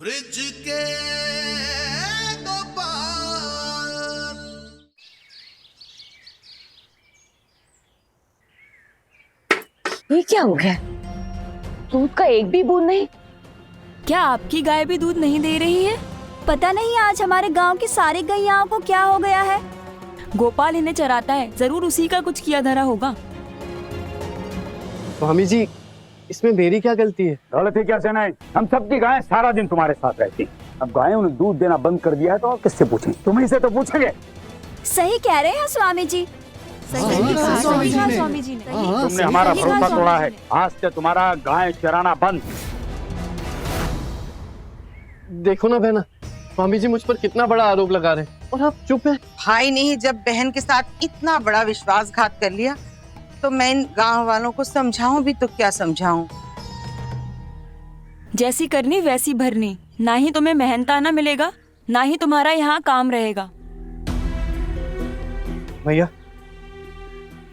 Bridge के दो पार। ये क्या हो गया? दूध का एक भी बूंद नहीं। क्या आपकी गाय भी दूध नहीं दे रही है? पता नहीं आज हमारे गांव की सारी गैयाओं को क्या हो गया है। गोपाल इन्हें चराता है, जरूर उसी का कुछ किया धरा होगा। स्वामी जी, इसमें मेरी क्या गलती है? गलती क्या से नहीं, हम सबकी गायें सारा दिन तुम्हारे साथ रहती हैं। अब गायों ने दूध देना बंद कर दिया है तो और किससे पूछें? तुम्हीं से तो पूछेंगे। सही कह रहे हैं स्वामी जी। सही कहा स्वामी जी ने। तुमने हमारा भरोसा तोड़ा है। आज से तुम्हारा गाय चराना बंद। देखो ना बहना, स्वामी जी मुझ पर कितना बड़ा आरोप लगा रहे हैं और आप चुप है। भाई ने ही जब बहन के साथ इतना बड़ा विश्वासघात कर लिया तो मैं इन गांव वालों को समझाऊं भी तो क्या समझाऊं। जैसी करनी वैसी भरनी। ना ही तुम्हें मेहनताना मिलेगा, ना ही तुम्हारा यहाँ काम रहेगा। भैया,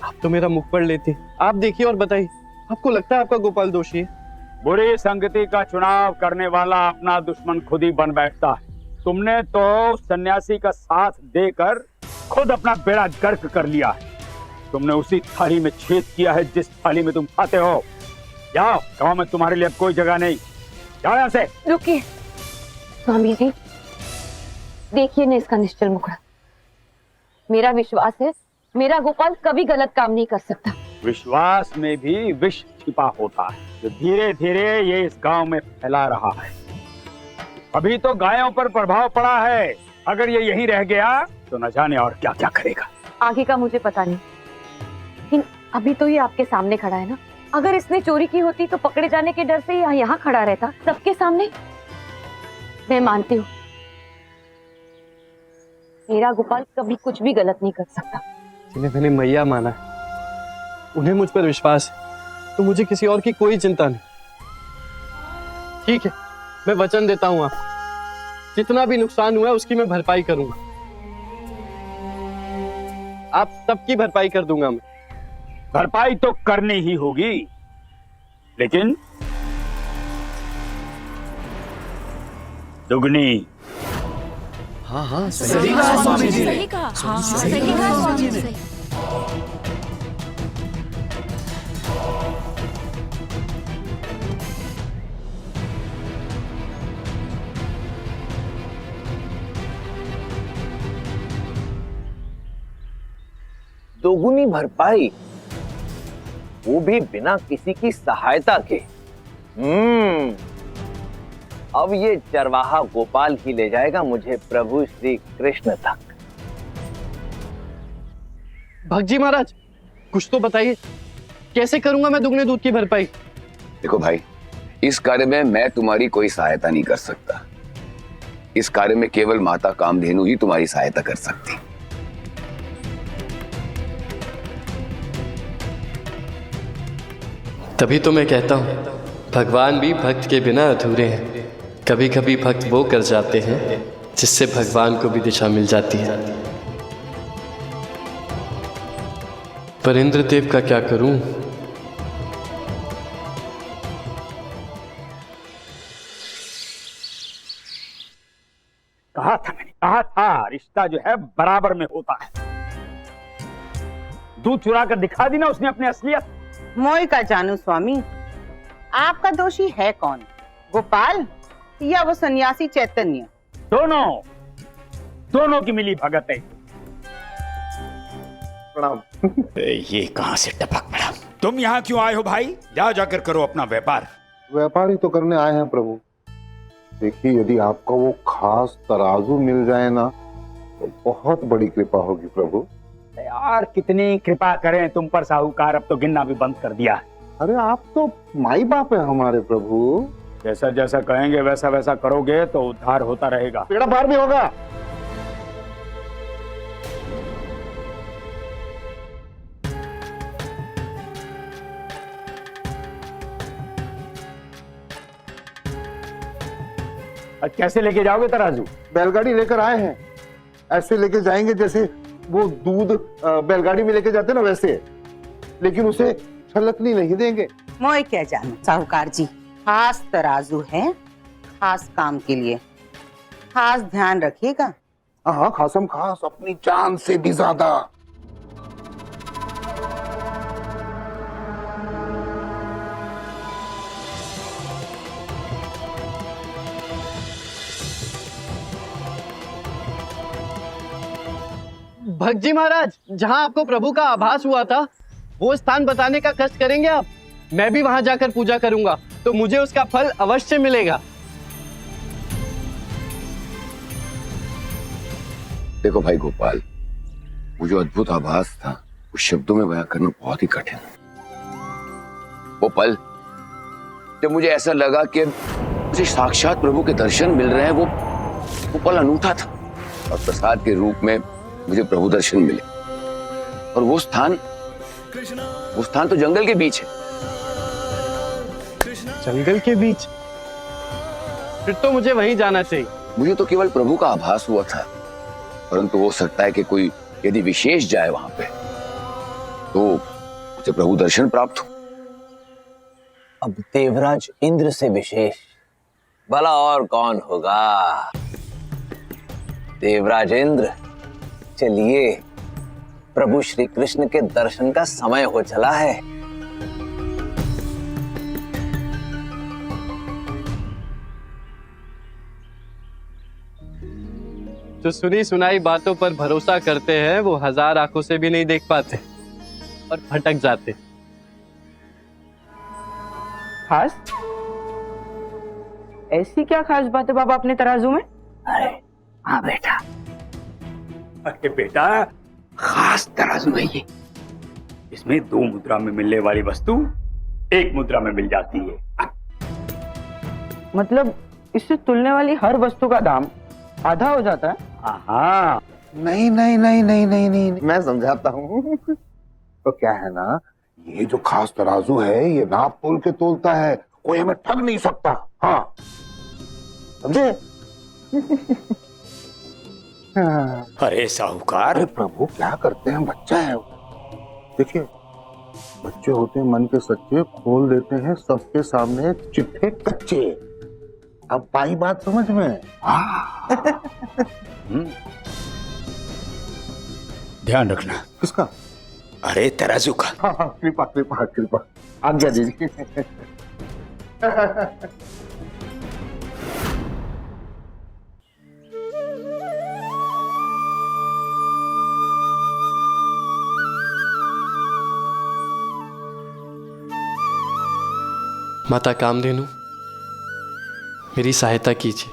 आप तो मेरा मुख पढ़ लेती। आप देखिए और बताइए, आपको लगता है आपका गोपाल दोषी है? बुरी संगति का चुनाव करने वाला अपना दुश्मन खुद ही बन बैठता है। तुमने तो सन्यासी का साथ देकर खुद अपना बेड़ा गर्क कर लिया है। तुमने उसी थाली में छेद किया है जिस थाली में तुम खाते हो। जाओ, गांव में तुम्हारे लिए अब कोई जगह नहीं। जाओ यहाँ से। रुकिए स्वामी जी, देखिए ना इसका निश्चल मुखड़ा। मेरा विश्वास है मेरा गोपाल कभी गलत काम नहीं कर सकता। विश्वास में भी विष छिपा होता है जो धीरे धीरे ये इस गांव में फैला रहा है। अभी तो गायों पर प्रभाव पड़ा है, अगर ये यहीं रह गया तो न जाने और क्या क्या करेगा। आगे का मुझे पता नहीं, लेकिन अभी तो ये आपके सामने खड़ा है ना। अगर इसने चोरी की होती तो पकड़े जाने के डर से यहाँ खड़ा रहता सबके सामने। मैं मानती हूँ मेरा गोपाल कभी कुछ भी गलत नहीं कर सकता। जिन्हें मैंने मैया माना है, उन्हें मुझ पर विश्वास है, तो मुझे किसी और की कोई चिंता नहीं। ठीक है, मैं वचन देता हूँ आपको, जितना भी नुकसान हुआ है उसकी मैं भरपाई करूंगा। आप सबकी भरपाई कर दूंगा मैं। भरपाई तो करनी ही होगी, लेकिन दुगनी। हाँ, सही कहा स्वामी जी ने। सही कहा। हाँ, सही कहा स्वामी जी ने। दोगुनी भरपाई, वो भी बिना किसी की सहायता के। अब ये चरवाहा गोपाल ही ले जाएगा मुझे प्रभु श्री कृष्ण तक। भगजी महाराज, कुछ तो बताइए, कैसे करूंगा मैं दुगने दूध की भरपाई? देखो भाई, इस कार्य में मैं तुम्हारी कोई सहायता नहीं कर सकता। इस कार्य में केवल माता कामधेनु ही तुम्हारी सहायता कर सकती। तभी तो मैं कहता हूँ भगवान भी भक्त के बिना अधूरे हैं। कभी कभी भक्त वो कर जाते हैं जिससे भगवान को भी दिशा मिल जाती है। पर इंद्रदेव का क्या करूं? कहा था रिश्ता जो है बराबर में होता है। दूध चुरा कर दिखा दी ना उसने अपनी असलियत। मोई का जानू स्वामी, आपका दोषी है कौन, गोपाल या वो सन्यासी चैतन्य? दोनों की मिली भगत है। प्रणाम। ये कहाँ से टपक पड़ा? तुम यहाँ क्यों आए हो भाई? जाओ जाकर करो अपना व्यापार। व्यापार ही तो करने आए हैं प्रभु। देखिए, यदि आपका वो खास तराजू मिल जाए ना तो बहुत बड़ी कृपा होगी प्रभु। यार कितनी कृपा करें तुम पर साहूकार, अब तो गिनना भी बंद कर दिया है। अरे आप तो माई बाप है हमारे प्रभु। जैसा जैसा कहेंगे वैसा वैसा करोगे तो उद्धार होता रहेगा। बेड़ा पार भी होगा। कैसे लेके जाओगे तराजू? बैलगाड़ी लेकर आए हैं, ऐसे लेके जाएंगे जैसे वो दूध बैलगाड़ी में लेके जाते ना वैसे, लेकिन उसे छलकनी नहीं देंगे। मोई क्या जानू साहूकार जी, खास तराजू है, खास काम के लिए। खास ध्यान रखिएगा। हाँ खासम खास, अपनी जान से भी ज्यादा। भक्त जी महाराज, जहां आपको प्रभु का आभास हुआ था वो स्थान बताने का कष्ट करेंगे आप? मैं भी वहां जाकर पूजा करूंगा तो मुझे उसका फल अवश्य मिलेगा। देखो भाई गोपाल, वो जो अद्भुत आभास था वो शब्दों में बयां करना बहुत ही कठिन है। वो पल जब मुझे ऐसा लगा कि मुझे साक्षात प्रभु के दर्शन मिल रहे हैं, वो पल अनूठा था। और प्रसाद के रूप में मुझे प्रभु दर्शन मिले, और वो स्थान तो जंगल के बीच है। जंगल के बीच? फिर तो मुझे वहीं जाना चाहिए। मुझे तो केवल प्रभु का आभास हुआ था, परंतु हो सकता है कि कोई यदि विशेष जाए वहां पे तो उसे प्रभु दर्शन प्राप्त हो। अब देवराज इंद्र से विशेष भला और कौन होगा? देवराज इंद्र, चलिए, प्रभु श्री कृष्ण के दर्शन का समय हो चला है। जो सुनी सुनाई बातों पर भरोसा करते हैं वो हजार आंखों से भी नहीं देख पाते और भटक जाते। खास? ऐसी क्या खास बात है बाबा अपने तराजू में? अरे हाँ बेटा। अरे बेटा, खास तराजू है ये। इसमें 2 मुद्रा में मिलने वाली वस्तु 1 मुद्रा में मिल जाती है। मतलब इससे तुलने वाली हर वस्तु का दाम आधा हो जाता है? हाँ। नहीं नहीं नहीं नहीं नहीं नहीं, मैं समझाता हूँ। तो क्या है ना, ये जो खास तराजू है ये नाप तोल के तोलता है, कोई हमें ठग नहीं सकता। हाँ समझे? हाँ। अरे साहूकार, अरे प्रभु क्या करते हैं, बच्चा है। देखिए बच्चे होते हैं मन के सच्चे, खोल देते हैं सबके सामने चिट्ठे कच्चे। अब पाई बात समझ में? ध्यान रखना। किसका? अरे तराजू का। हाँ हाँ, कृपा कृपा कृपा, आज्ञा दीजिए। माता कामधेनु, मेरी सहायता कीजिए।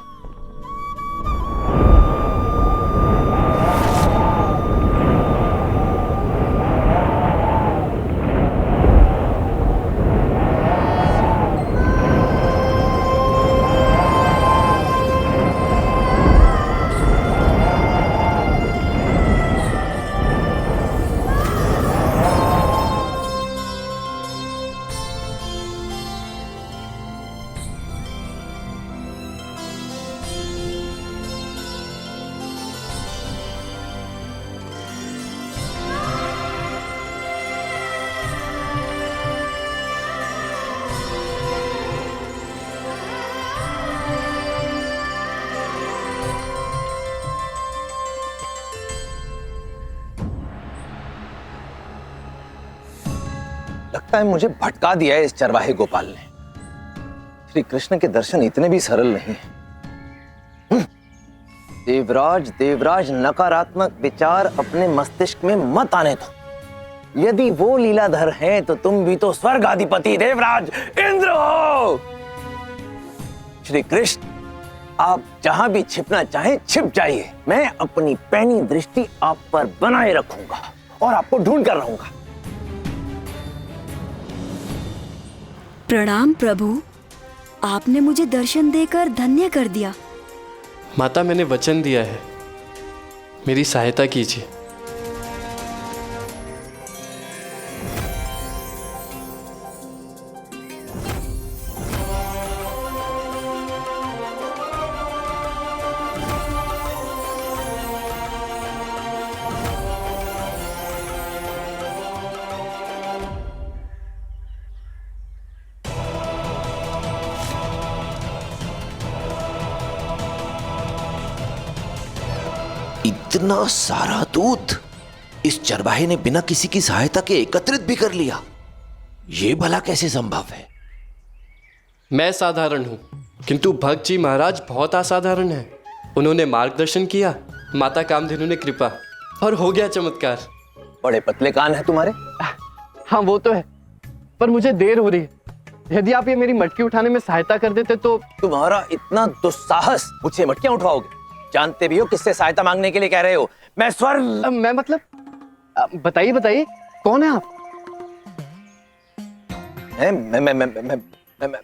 लगता है मुझे भटका दिया है इस चरवाहे गोपाल ने। श्री कृष्ण के दर्शन इतने भी सरल नहीं हैं। देवराज नकारात्मक विचार अपने मस्तिष्क में मत आने दो। यदि वो लीलाधर हैं तो तुम भी तो स्वर्गाधिपति देवराज इंद्र हो। श्री कृष्ण, आप जहां भी छिपना चाहें छिप जाइए। मैं अपनी पैनी दृष्टि आप पर बनाए रखूंगा और आपको ढूंढ कर रहूंगा। प्रणाम प्रभु, आपने मुझे दर्शन देकर धन्य कर दिया। माता, मैंने वचन दिया है, मेरी सहायता कीजिए। इतना सारा दूध इस चरवाहे ने बिना किसी की सहायता के एकत्रित भी कर लिया। ये भला कैसे संभव है? मैं साधारण हूँ, किंतु भक्त जी महाराज बहुत असाधारण है। उन्होंने मार्गदर्शन किया, माता कामधेनु ने कृपा, और हो गया चमत्कार। बड़े पतले कान है तुम्हारे। हाँ वो तो है, पर मुझे देर हो रही है। यदि आप ये मेरी मटकी उठाने में सहायता कर देते तो। तुम्हारा इतना दुस्साहस, मुझसे मटकियां उठवाओगे? जानते भी हो किससे सहायता मांगने के लिए कह रहे हो? मैं स्वर्ग। मैं मतलब बताइए बताइए, कौन है आप?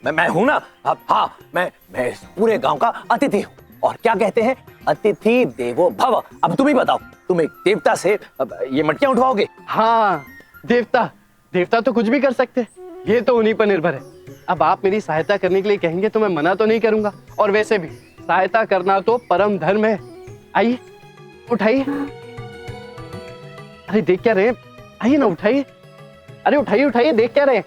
मैं हूं ना। अब हाँ, मैं इस पूरे गांव का अतिथि हूँ। और क्या कहते हैं, अतिथि देवो भव। अब तुम ही बताओ, तुम एक देवता से ये मटकियां उठवाओगे? हाँ, देवता तो कुछ भी कर सकते हैं, ये तो उन्हीं पर निर्भर है। अब आप मेरी सहायता करने के लिए कहेंगे तो मैं मना तो नहीं करूंगा, और वैसे भी सहायता करना तो परम धर्म है। आइए उठाइए। अरे देख क्या रहे, आइए ना उठाइए। अरे उठाइए उठाइए, देख क्या रहे।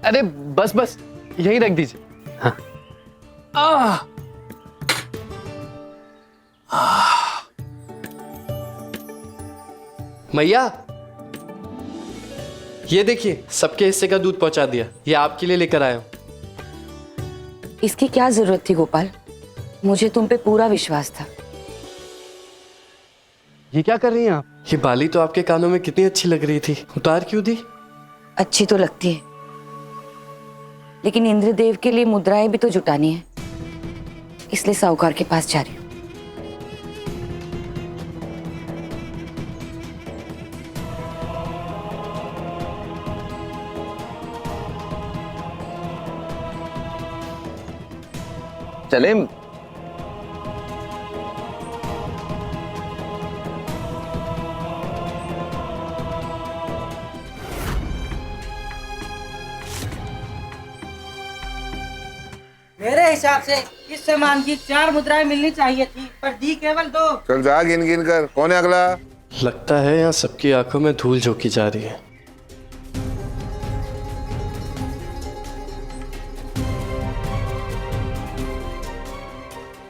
अरे बस यही रख दीजिए। हाँ। मैया, ये देखिए, सबके हिस्से का दूध पहुंचा दिया। ये आपके लिए लेकर आया हूं। इसकी क्या जरूरत थी गोपाल? मुझे तुम पे पूरा विश्वास था। ये क्या कर रही हैं आप? ये बाली तो आपके कानों में कितनी अच्छी लग रही थी, उतार क्यों दी? अच्छी तो लगती है, लेकिन इंद्रदेव के लिए मुद्राएं भी तो जुटानी है, इसलिए साहूकार के पास जा रही हूँ। चले। मेरे हिसाब से इस सामान की 4 मुद्राएं मिलनी चाहिए थी, पर दी केवल 2। चल जा, गिन गिन कर। कौन है अगला? लगता है यहाँ सबकी आंखों में धूल झोंकी जा रही है।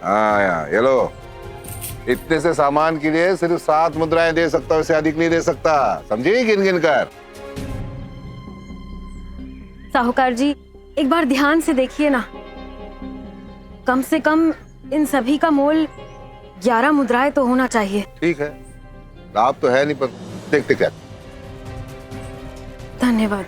हाँ, ये लो। इतने से सामान के लिए सिर्फ 7 मुद्राएं दे सकता हूँ, इससे अधिक नहीं दे सकता। समझी? गिन गिन कर। साहूकार जी, एक बार ध्यान से देखिए ना। कम से कम इन सभी का मोल 11 मुद्राएं तो होना चाहिए। ठीक है, लाभ तो है नहीं, पर देखते क्या। धन्यवाद।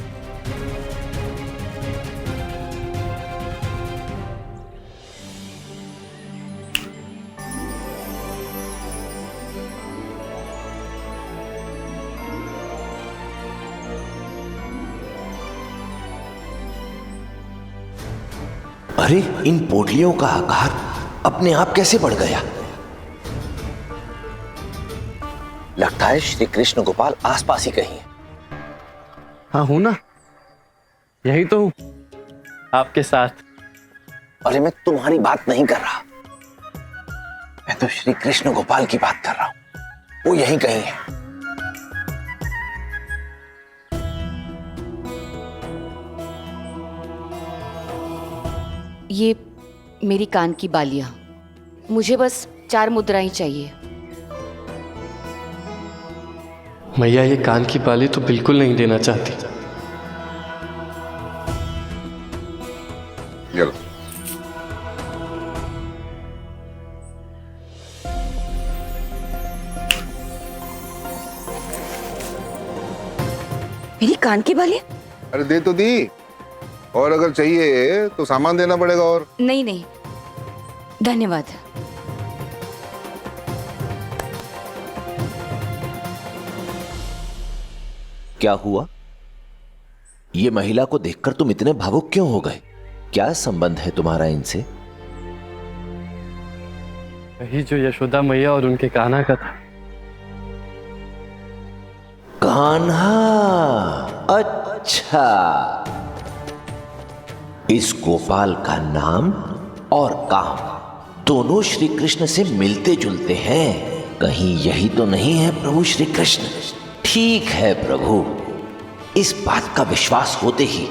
अरे इन पोटलियों का आकार अपने आप कैसे बढ़ गया? लगता है श्री कृष्ण गोपाल आसपास ही कहीं है। हाँ हूं ना, यही तो हूं आपके साथ। अरे मैं तुम्हारी बात नहीं कर रहा, मैं तो श्री कृष्ण गोपाल की बात कर रहा हूं। वो यहीं कहीं है। ये मेरी कान की बालियां, मुझे बस 4 मुद्राएं चाहिए। मैया, ये कान की बाली तो बिल्कुल नहीं देना चाहती। चलो। मेरी कान की बालियां? अरे दे तो दी, और अगर चाहिए तो सामान देना पड़ेगा। और नहीं नहीं, धन्यवाद। क्या हुआ? ये महिला को देखकर तुम इतने भावुक क्यों हो गए? क्या संबंध है तुम्हारा इनसे? वही जो यशोदा मैया और उनके कान्हा का था। कान्हा? अच्छा, इस गोपाल का नाम और काम दोनों श्री कृष्ण से मिलते जुलते हैं। कहीं यही तो नहीं है प्रभु श्री कृष्ण? ठीक है प्रभु, इस बात का विश्वास होते ही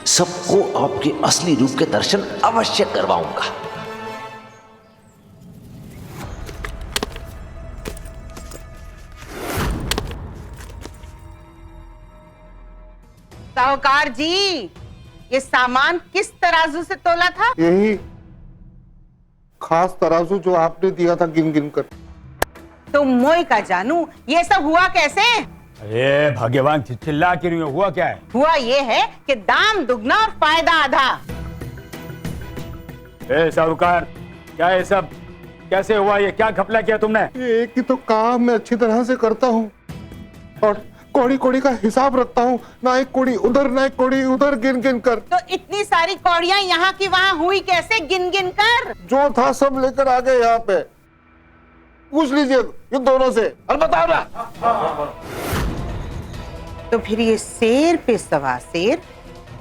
सबको आपके असली रूप के दर्शन अवश्य करवाऊंगा। साहूकार जी, ये सामान किस तराजू से तोला था? यही खास तराजू जो आपने दिया था गिन गिन कर। तो मोई का जानू, ये सब हुआ कैसे? अरे भगवान, चिल्ला क्यों रही हो? हुआ क्या है? हुआ ये है कि दाम दुगना और फायदा आधा। साहूकार, क्या ये सब कैसे हुआ? ये क्या घपला किया तुमने? एक ही तो काम मैं अच्छी तरह से करता हूँ और कौड़ी कौड़ी का हिसाब रखता हूँ। ना एक कौड़ी उधर ना एक कौड़ी उधर, गिन गिन कर। तो इतनी सारी कौड़ियां यहाँ की वहाँ हुई कैसे गिन गिन कर? जो था सब लेकर आ गए यहाँ पे। पूछ लीजिए ये दोनों से और बताओ ना। तो फिर ये शेर पे सवा शेर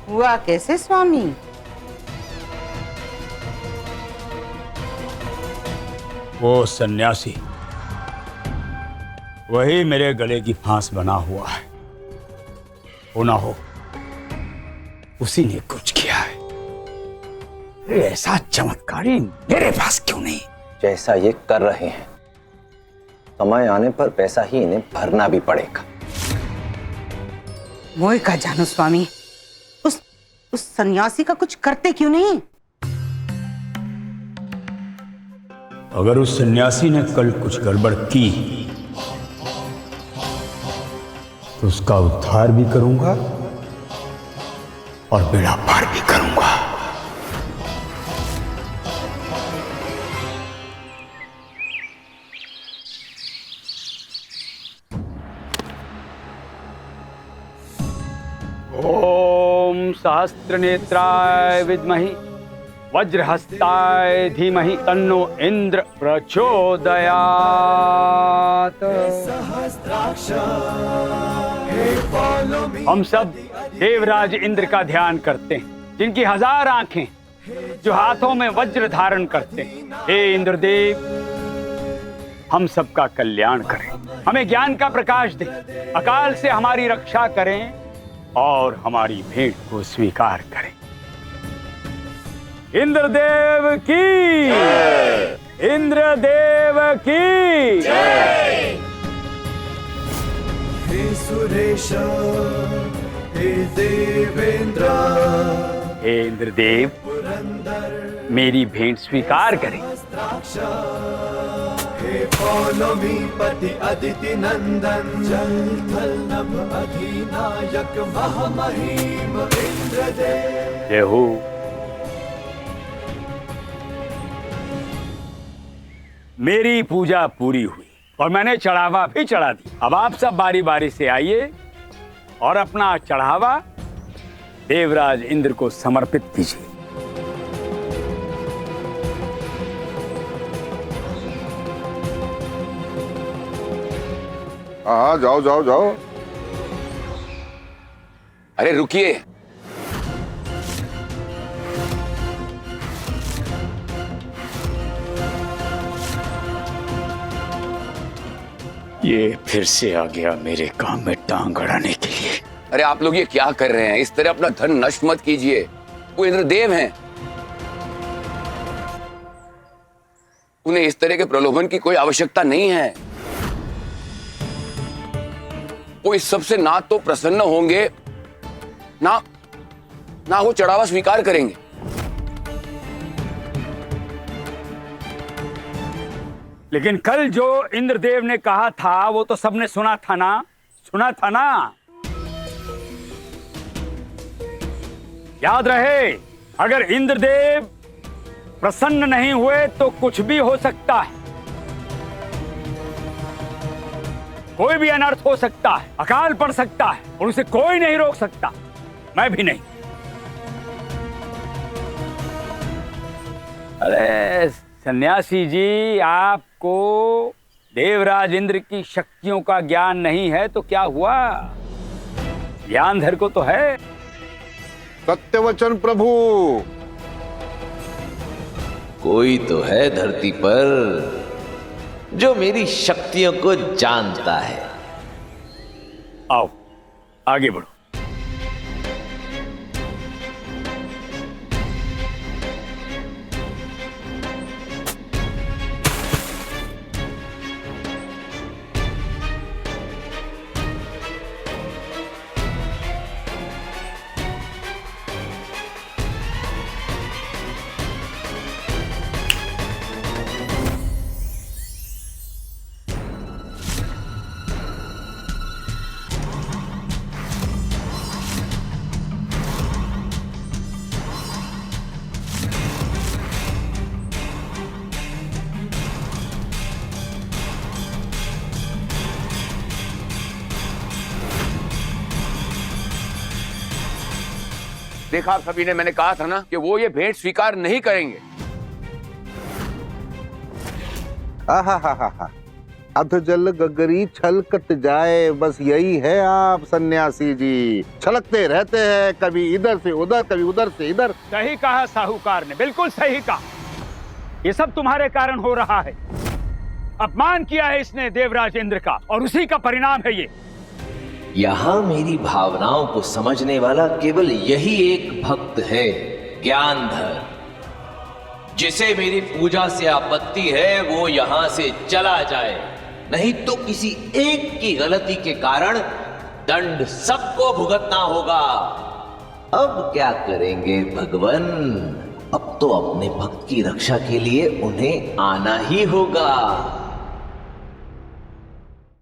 हुआ कैसे स्वामी? वो सन्यासी, वही मेरे गले की फांस बना हुआ है। हो ना हो उसी ने कुछ किया है। ऐसा चमत्कारी मेरे पास क्यों नहीं? जैसा ये कर रहे हैं, समय आने पर पैसा ही इन्हें भरना भी पड़ेगा। मोए का जानो स्वामी, उस सन्यासी का कुछ करते क्यों नहीं? अगर उस सन्यासी ने कल कुछ गड़बड़ की तो उसका उद्धार भी करूंगा और बेड़ा पार भी करूंगा। ओम सहस्त्र नेत्राय विद्महि वज्रहस्ताय धीमहि तन्नो इंद्र प्रचोदयात्। हम सब देवराज इंद्र का ध्यान करते हैं, जिनकी 1000 आंखें, जो हाथों में वज्र धारण करते हैं। हे इंद्रदेव, हम सबका कल्याण करें, हमें ज्ञान का प्रकाश दें, अकाल से हमारी रक्षा करें और हमारी भेंट को स्वीकार करें। इंद्रदेव की, इंद्रदेव की जय। हे सुरेश, हे देवेंद्र, हे इंद्रदेव, मेरी भेंट स्वीकार करें। हे पौलमीपति अदिति नंदन, जल थल नभ अधिनायक महामहिम इंद्रदेव। जय हो। मेरी पूजा पूरी हुई और मैंने चढ़ावा भी चढ़ा दी। अब आप सब बारी बारी से आइए और अपना चढ़ावा देवराज इंद्र को समर्पित कीजिए। हाँ, जाओ जाओ जाओ। अरे रुकिए, ये फिर से आ गया मेरे काम में टांग अड़ाने के लिए। अरे आप लोग ये क्या कर रहे हैं? इस तरह अपना धन नष्ट मत कीजिए। वो इंद्रदेव हैं, उन्हें इस तरह के प्रलोभन की कोई आवश्यकता नहीं है। वो इस सब से ना तो प्रसन्न होंगे, ना वो चढ़ावा स्वीकार करेंगे। लेकिन कल जो इंद्रदेव ने कहा था वो तो सबने सुना था ना? सुना था ना? याद रहे, अगर इंद्रदेव प्रसन्न नहीं हुए तो कुछ भी हो सकता है, कोई भी अनर्थ हो सकता है, अकाल पड़ सकता है और उसे कोई नहीं रोक सकता, मैं भी नहीं। अरे सन्यासी जी, आपको देवराज इंद्र की शक्तियों का ज्ञान नहीं है तो क्या हुआ? ज्ञान धर को तो है। सत्यवचन प्रभु, कोई तो है धरती पर जो मेरी शक्तियों को जानता है। आओ आगे बढ़ो। देखा आप सभी ने, मैंने कहा था ना कि वो ये भेंट स्वीकार नहीं करेंगे। आहा, अधजल गगरी छलकत जाए, बस यही है आप सन्यासी जी। छलकते रहते हैं, कभी इधर से उधर, कभी उधर से इधर। सही कहा साहूकार ने, बिल्कुल सही कहा। ये सब तुम्हारे कारण हो रहा है। अपमान किया है इसने देवराज इंद्र का, और उसी का परिणाम है ये। यहां मेरी भावनाओं को समझने वाला केवल यही एक भक्त है, ज्ञानधर। जिसे मेरी पूजा से आपत्ति है वो यहां से चला जाए, नहीं तो किसी एक की गलती के कारण दंड सबको भुगतना होगा। अब क्या करेंगे भगवान? अब तो अपने भक्त की रक्षा के लिए उन्हें आना ही होगा।